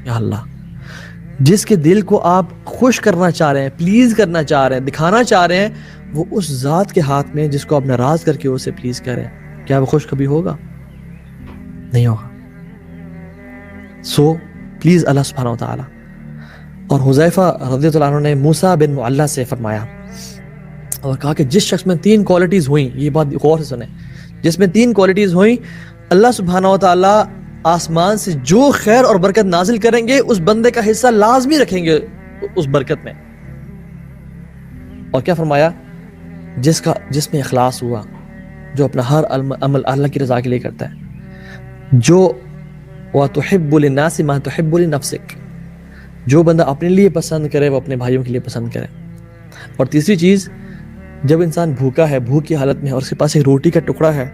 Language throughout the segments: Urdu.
یا اللہ جس کے دل کو آپ خوش کرنا چاہ رہے ہیں, پلیز کرنا چاہ رہے ہیں, دکھانا چاہ رہے ہیں, وہ اس ذات کے ہاتھ میں جس کو آپ ناراض کر کے اسے پلیز کریں, کیا وہ خوش کبھی ہوگا؟ نہیں ہوگا. سو پلیز اللہ سبحانہ و تعالی. اور حذیفہ رضی اللہ عنہ نے موسیٰ بن معلہ سے فرمایا اور کہا کہ جس شخص میں 3 کوالٹیز ہوئیں, یہ بات غور سے سنیں, جس میں 3 کوالٹیز ہوئیں, اللہ سبحانہ و تعالی آسمان سے جو خیر اور برکت نازل کریں گے اس بندے کا حصہ لازمی رکھیں گے اس برکت میں. اور کیا فرمایا؟ جس میں اخلاص ہوا, جو اپنا ہر عمل اللہ کی رضا کے لیے کرتا ہے, جو وَتُحِبُّ لِلنَّاسِ مَا تُحِبُّ لِنَفْسِكَ, جو بندہ اپنے لیے پسند کرے وہ اپنے بھائیوں کے لیے پسند کرے. اور تیسری چیز, جب انسان بھوکا ہے, بھوک کی حالت میں, اور اس کے پاس ایک روٹی کا ٹکڑا ہے,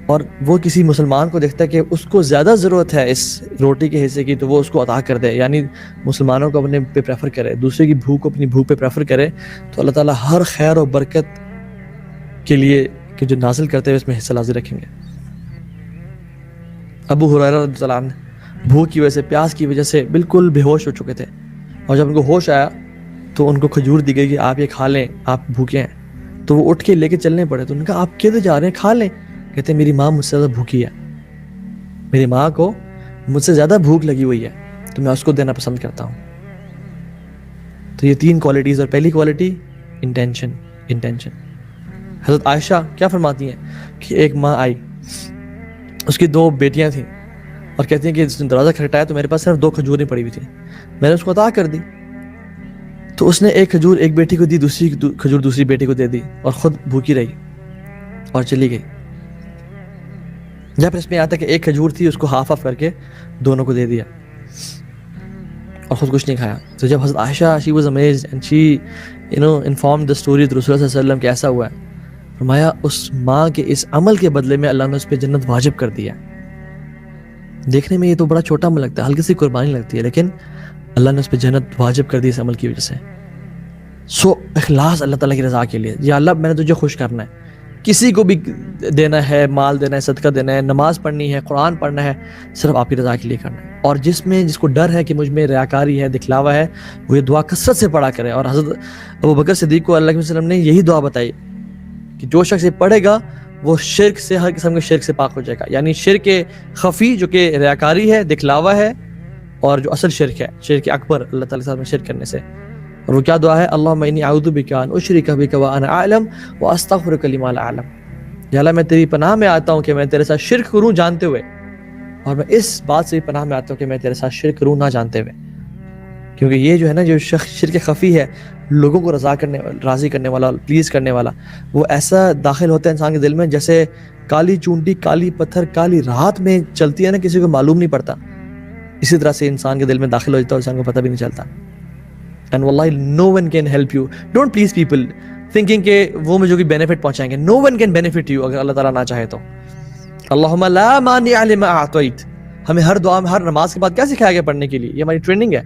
اور وہ کسی مسلمان کو دیکھتا ہے کہ اس کو زیادہ ضرورت ہے اس روٹی کے حصے کی, تو وہ اس کو عطا کر دے, یعنی مسلمانوں کو اپنے پہ پریفر کرے, دوسرے کی بھوک کو اپنی بھوک پہ پریفر کرے, تو اللہ تعالیٰ ہر خیر و برکت کے لیے کہ جو نازل کرتے ہوئے اس میں حصہ لازم رکھیں گے. ابو ہریرہ رضی اللہ عنہ بھوک کی وجہ سے, پیاس کی وجہ سے بالکل بے ہوش ہو چکے تھے, اور جب ان کو ہوش آیا تو ان کو کھجور دی گئی کہ آپ یہ کھا لیں, آپ بھوکے ہیں. تو وہ اٹھ کے لے کے چلنے پڑے. تو ان کا آپ کدھر جا رہے ہیں؟ کھا لیں. کہتے ہیں میری ماں مجھ سے زیادہ بھوکی ہے, میری ماں کو مجھ سے زیادہ بھوک لگی ہوئی ہے, تو میں اس کو دینا پسند کرتا ہوں. تو یہ 3 کوالٹیز. اور پہلی کوالٹی انٹینشن. حضرت عائشہ کیا فرماتی ہیں کہ ایک ماں آئی, اس کی 2 بیٹیاں تھیں, اور کہتی ہیں کہ اس نے دروازہ کھٹکھٹایا تو میرے پاس صرف 2 کھجوریں پڑی ہوئی تھیں, میں نے اس کو عطا کر دی. تو اس نے ایک کھجور ایک بیٹی کو دی, دوسری کھجور دوسری بیٹی کو دے دی, اور خود بھوکی رہی اور چلی گئی. جب اس میں آتا کہ ایک کھجور تھی, اس کو ہاف کر کے دونوں کو دے دیا اور خود کچھ نہیں کھایا. تو جب حضرت عائشہ she was amazed and she informed the story to رسول اللہ صلی اللہ علیہ وسلم کہ ایسا ہوا ہے, فرمایا اس ماں کے اس عمل کے بدلے میں اللہ نے اس پہ جنت واجب کر دیا. دیکھنے میں یہ تو بڑا چھوٹا عمل لگتا ہے, ہلکی سی قربانی لگتی ہے, لیکن اللہ نے اس پہ جنت واجب کر دی اس عمل کی وجہ سے. سو اخلاص اللہ تعالیٰ کی رضا کے لیے, یا اللہ میں نے تجھے خوش کرنا ہے, کسی کو بھی دینا ہے, مال دینا ہے, صدقہ دینا ہے, نماز پڑھنی ہے, قرآن پڑھنا ہے, صرف آپ کی رضا کے لیے کرنا ہے. اور جس کو ڈر ہے کہ مجھ میں ریاکاری ہے, دکھلاوا ہے, وہ یہ دعا کثرت سے پڑھا کرے. اور حضرت ابوبکر صدیق کو اللہ علیہ وسلم نے یہی دعا بتائی کہ جو شخص یہ پڑھے گا وہ شرک سے, ہر قسم کے شرک سے پاک ہو جائے گا. یعنی شرک خفی جو کہ ریاکاری ہے, دکھلاوا ہے, اور جو اصل شرک ہے, شرک اکبر اللہ تعالیٰ کے ساتھ میں شرک کرنے سے. اور وہ کیا دعا ہے؟ اللہم انی اعوذ بک ان اشرک بک وانا اعلم واستغفرک لما لا اعلم. یا اللہ میں تیری پناہ میں آتا ہوں کہ میں تیرے ساتھ شرک کروں جانتے ہوئے, اور میں اس بات سے بھی پناہ میں آتا ہوں کہ میں تیرے ساتھ شرک کروں نہ جانتے ہوئے. کیونکہ یہ جو ہے نا, جو شرک خفی ہے, لوگوں کو راضی کرنے والا, پلیز کرنے والا, وہ ایسا داخل ہوتا ہے انسان کے دل میں جیسے کالی چونٹی کالی پتھر کالی رات میں چلتی ہے نا, کسی کو معلوم نہیں پڑتا, اسی طرح سے انسان کے دل میں داخل ہو جاتا ہے اور انسان کو پتہ بھی نہیں چلتا. And wallahi no one can help you. Don't please people thinking کہ وہ مجھے کوئی benefit پہنچائیں گے. No one can benefit you اگر اللہ تعالیٰ نہ چاہے تو. اللہم لا مانع لما اعطیت. ہمیں ہر دعا میں, ہر نماز کے بعد کیا سکھایا گیا پڑھنے کے لیے؟ یہ ہماری ٹریننگ ہے.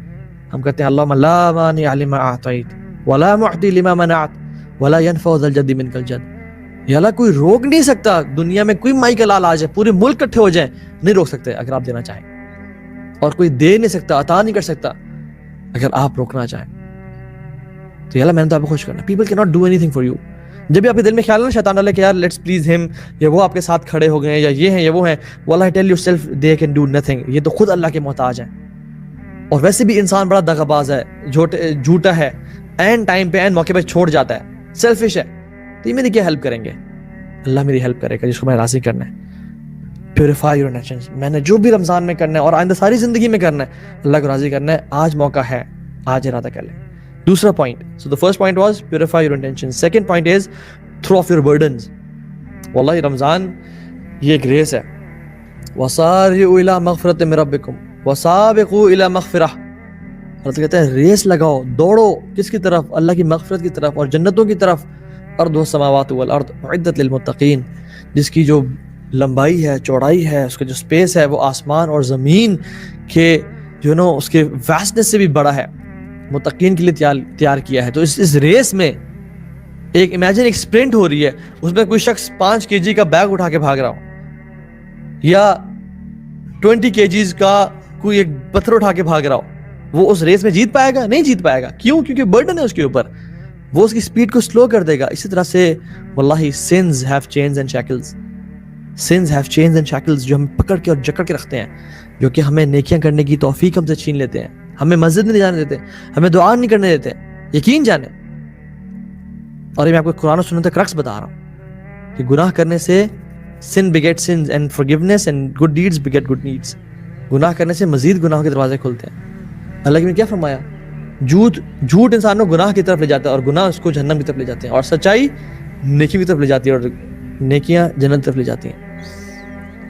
ہم کہتے ہیں اللہم لا مانع لما اعطیت ولا معطی لما منعت ولا ينفع ذا الجد منک الجد. یا اللہ کوئی روک نہیں سکتا, دنیا میں کوئی مائی کا لال آ جائے, پورے ملک اکٹھے ہو جائیں, نہیں روک سکتے اگر آپ دینا چاہیں, اور کوئی دے نہیں سکتا, عطا نہیں کر سکتا اگر آپ روکنا چاہیں. تو یا اللہ میں نے تو آپ کو خوش کرنا. پیپل کی not do any thing for you. جب بھی آپ کے دل میں خیال ہے نا شیطان ڈالے کہ یار لیٹس پلیز ہم, یا وہ آپ کے ساتھ کھڑے ہو گئے ہیں, یا یہ ہیں یا وہ ہیں, واللہ tell your self they can do nothing. یہ تو خود اللہ کے محتاج ہیں. اور ویسے بھی انسان بڑا دغا باز ہے, جھوٹا ہے, این ٹائم پہ این موقع پہ چھوڑ جاتا ہے, سیلفش ہے. تو یہ میری کیا ہیلپ کریں گے؟ اللہ میری ہیلپ کرے گا جس کو میں راضی کرنا ہے. Purify your intentions. میں نے جو بھی رمضان میں کرنا ہے اور آئندہ ساری زندگی میں کرنا ہے, اللہ کو راضی کرنا ہے. آج موقع ہے, آج ارادہ کر لیں. دوسرا point, so the first point was purify your intentions. Second point is throw off your burdens. واللہ رمضان یہ ایک ریس ہے. وَسَارِعُوا إِلَىٰ مَغْفِرَةٍ مِّن رَبِّكُمْ وَسَابِقُوا إِلَىٰ مَغْفِرَةٍ. حضرت کہتے ہیں ریس لگاؤ, دوڑو, کس کی طرف؟ اللہ کی مغفرت کی طرف اور جنتوں کی طرف. أَرْضُهَا السَّمَاوَاتُ وَالْأَرْضُ أُعِدَّتْ لِلْمُتَّقِينَ. جس کی جو لمبائی ہے, چوڑائی ہے, اس کا جو سپیس ہے وہ آسمان اور زمین کے اس کے واسٹنس سے بھی بڑا ہے, متقین کے لیے تیار کیا ہے. تو اس ریس میں ایک امیجن ایک سپرنٹ ہو رہی ہے, اس میں کوئی شخص 5 kg کا بیگ اٹھا کے بھاگ رہا ہو, یا 20 kg کا کوئی ایک پتھر اٹھا کے بھاگ رہا ہو، وہ اس ریس میں جیت پائے گا؟ نہیں جیت پائے گا. کیوں؟ کیونکہ برڈن ہے اس کے اوپر، وہ اس کی سپیڈ کو سلو کر دے گا. اسی طرح سے واللہ sins have chains and shackles. sins have chains and shackles جو ہم پکڑ کے اور جکڑ کے رکھتے ہیں، جو کہ ہمیں نیکیاں کرنے کی توفیق ہم سے چھین لیتے ہیں، ہمیں مسجد نہیں جانے دیتے، ہمیں دعا نہیں کرنے دیتے. یقین جانے، اور یہ میں آپ کو قرآن و سنت کا کرکس بتا رہا ہوں کہ گناہ کرنے سے sin begets sins and forgiveness and good deeds beget good deeds. گناہ کرنے سے مزید گناہوں کے دروازے کھلتے ہیں. اللہ نے کیا فرمایا؟ جھوٹ انسان کو گناہ کی طرف لے جاتا ہے، اور گناہ اس کو جہنم کی طرف لے جاتے ہیں، اور سچائی نیکی کی طرف لے جاتی ہے، اور نیکیاں جنت کی طرف لے جاتی ہیں.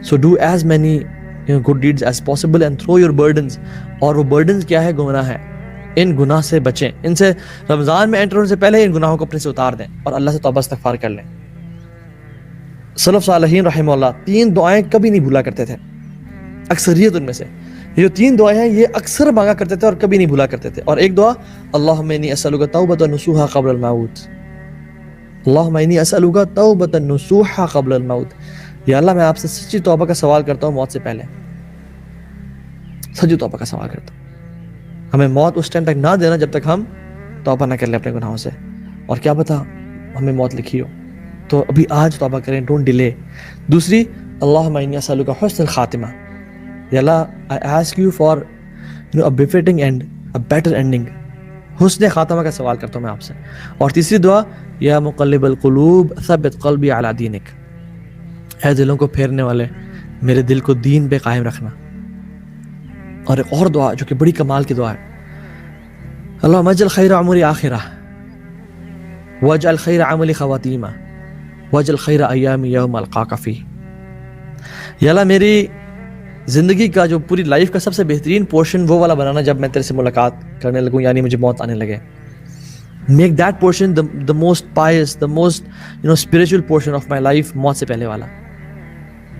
So do as many good deeds as possible and throw your burdens. اور وہ burdens کیا ہے؟ گناہ ہے. ان گناہ سے بچیں، ان سے رمضان میں انٹر ہونے سے پہلے ان گناہوں کو اپنے سے اتار دیں اور اللہ سے توبہ استغفار کر لیں. سلف صالحین رحمہ اللہ 3 دعائیں کبھی نہیں بھولا کرتے تھے، اکثریت ان میں سے. یہ جو 3 دعائیں ہیں یہ اکثر مانگا کرتے تھے اور کبھی نہیں بھولا کرتے تھے. اور ایک دعا اللہم انی اسألک توبۃ نصوحا قبل الموت. اللہم انی اسألک توبۃ نصوحا قبل الموت. یا اللہ میں آپ سے سچی توبہ کا سوال کرتا ہوں موت سے پہلے، سچی توبہ کا سوال کرتا ہوں. ہمیں موت اس ٹائم تک نہ دینا جب تک ہم توبہ نہ کر لیں اپنے گناہوں سے، اور کیا پتہ ہمیں موت لکھی ہو. تو ابھی آج توبہ کریں، ڈونٹ ڈیلے. دوسری اللہم انی اسألک حسن الخاتمہ. یا اللہ I ask you for a befitting end, a better ending. حسن خاتمہ کا سوال کرتا ہوں میں آپ سے. اور تیسری دعا یا مقلب القلوب ثبت قلبی علی دینک. اے دلوں کو پھیرنے والے، میرے دل کو دین پہ قائم رکھنا. اور ایک اور دعا جو کہ بڑی کمال کی دعا ہے، اللہم اجعل خیر عمری آخرہ واجعل خیر عملی خواتیمہ واجعل خیر ایامی یوم القاک فیہ. یا اللہ میری زندگی کا جو پوری لائف کا سب سے بہترین پورشن وہ والا بنانا جب میں تیرے سے ملاقات کرنے لگوں، یعنی مجھے موت آنے لگے. Make that portion the most pious, the most spiritual portion of my life، موت سے پہلے والا.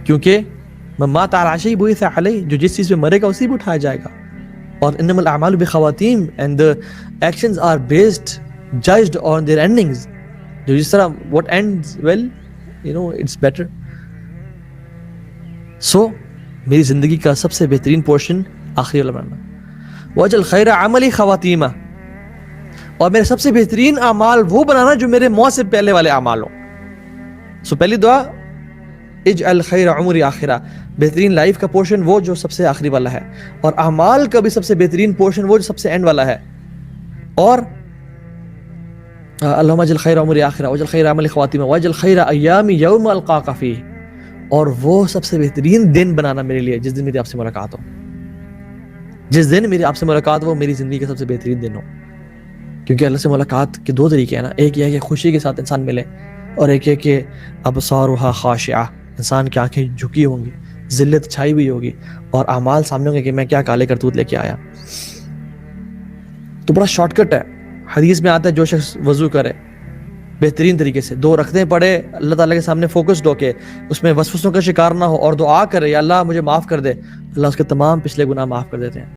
کیونکہ من مات علی شیء بعث علیہ، جو جس چیز پہ مرے گا اسی پہ اٹھایا جائے گا. اور انما الاعمال بخواتیم، and the actions are based, judged on their endings. جو جس طرح what ends well, it's better. So میری زندگی کا سب سے بہترین پورشن آخری والا بننا. واجعل خیر عملی خواتیمہ، اور میرے سب سے بہترین اعمال وہ بنانا جو میرے موت سے پہلے والے اعمال ہوں. سو پہلی دعا اجعل خیر عمری آخرہ، بہترین لائف کا پورشن وہ جو سب سے آخری والا ہے، اور اعمال کا بھی سب سے بہترین پورشن وہ جو سب سے اینڈ والا ہے. اور اللہم اجعل خیر عمری آخرہ واجعل خیر عملی خواتیمہ واجعل خیر ایامی یوم القاک فیہ، اور وہ سب سے بہترین دن بنانا میرے لیے جس دن میری آپ سے ملاقات ہو. جس دن میری آپ سے ملاقات ہو میری زندگی کا سب سے بہترین دن ہو. کیونکہ اللہ سے ملاقات کے 2 طریقے ہیں نا. ایک یہ ہے کہ خوشی کے ساتھ انسان ملے، اور ایک یہ کہ ابصارها خاشعہ، انسان کی آنکھیں جھکی ہوں گی، ذلت چھائی ہوئی ہوگی، اور اعمال سامنے ہوں گے کہ میں کیا کالے کرتوت لے کے آیا. تو بڑا شارٹ کٹ ہے. حدیث میں آتا ہے جو شخص وضو کرے بہترین طریقے سے، 2 رکعتیں پڑھے اللہ تعالیٰ کے سامنے فوکسڈ ہو کے، اس میں وسوسوں کا شکار نہ ہو، اور دعا کرے یا اللہ مجھے معاف کر دے، اللہ اس کے تمام پچھلے گناہ معاف کر دیتے ہیں.